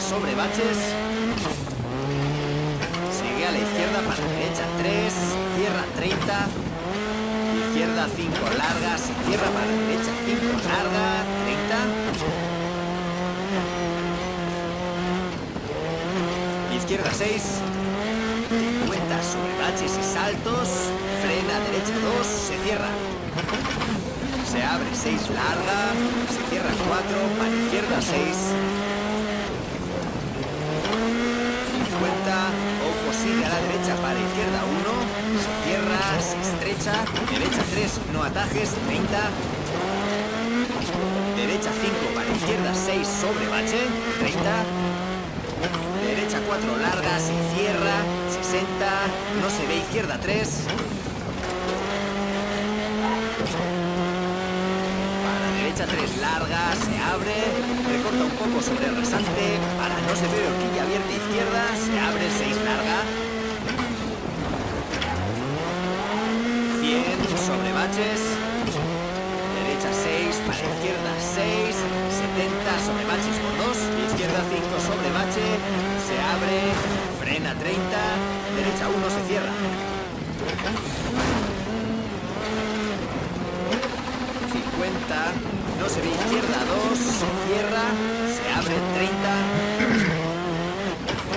sobre baches. Sigue a la izquierda para derecha 3, cierra 30. Izquierda 5 largas, cierra para derecha 5 larga, 30. Izquierda 6. 50 sobre baches y saltos. Frena derecha 2, se cierra. Se abre 6 larga, se cierra 4, para izquierda 6. 50, ojo sigue a la derecha para izquierda 1, se cierra, se estrecha, derecha 3, no atajes, 30. Derecha 5 para izquierda 6 sobre bache, 30. Derecha 4 larga, se cierra, 60, no se ve izquierda 3. Derecha 3 larga, se abre, recorta un poco sobre el rasante, para no se ve horquilla abierta izquierda, se abre 6 larga. 100 sobre baches. Derecha 6, para izquierda 6, 70 sobre baches por 2, izquierda 5 sobre bache, se abre, frena 30, derecha 1 se cierra. 50, no se ve izquierda 2, se cierra, se abre 30.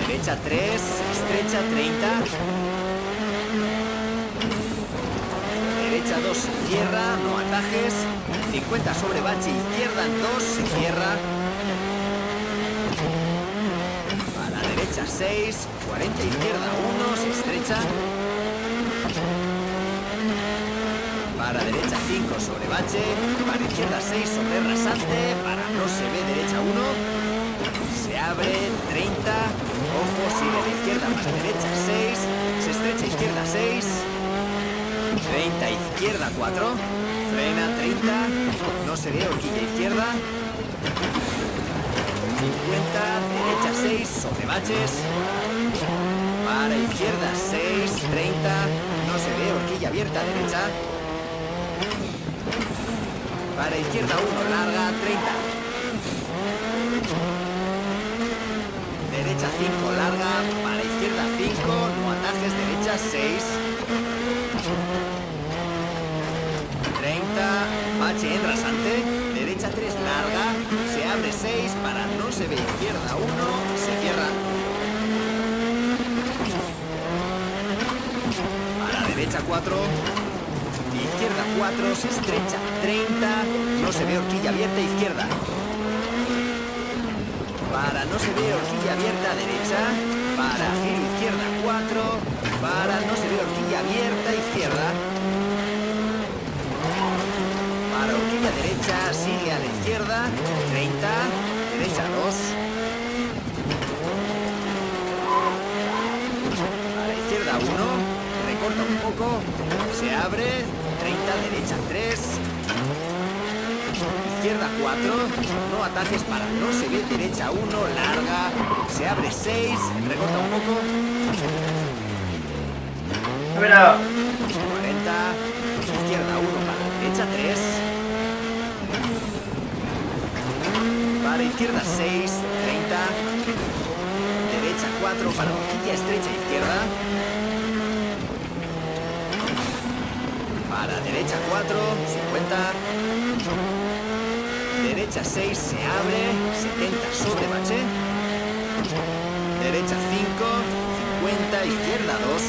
Derecha 3, estrecha 30. Derecha 2 se cierra, no atajes. 50 sobre bache, izquierda 2, se cierra. A la derecha 6, 40 izquierda 1, se estrecha. Para derecha 5 sobre bache, para izquierda 6 sobre rasante, para no se ve derecha 1, se abre 30, ojo sigue a la izquierda para derecha 6, se estrecha izquierda 6, 30 izquierda 4, frena 30, no se ve horquilla izquierda, 50, derecha 6 sobre baches, para izquierda 6, 30, no se ve horquilla abierta derecha. Para izquierda 1, larga, 30. Derecha 5, larga, para izquierda 5, no atajes, derecha 6. 30, bache en rasante, derecha 3, larga, se abre 6, para no se ve izquierda 1, se cierra. Para derecha 4. Izquierda 4, se estrecha 30, no se ve horquilla abierta izquierda. Para no se ve horquilla abierta derecha, para giro izquierda 4, para no se ve horquilla abierta izquierda. Para horquilla derecha, sigue a la izquierda, 30, derecha 2. A la izquierda 1, recorta un poco, se abre, 30, derecha 3, izquierda 4, no atajes para no se ve derecha 1, larga, se abre 6, recorta un poco. A ver, 40, izquierda 1 para derecha 3, para izquierda 6, 30, derecha 4 para horquilla estrecha izquierda. Para derecha 4, 50. Derecha 6 se abre, 70 sobre bache. Derecha 5, 50, izquierda 2.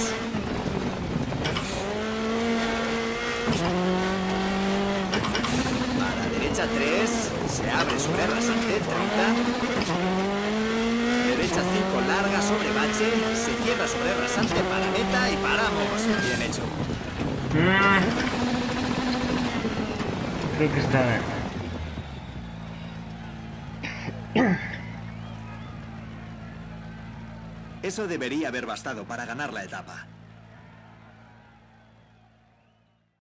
Para derecha 3, se abre sobre rasante, 30. Derecha 5 larga sobre bache, se cierra sobre rasante para meta y paramos. Bien hecho. Creo que está... Eso debería haber bastado para ganar la etapa.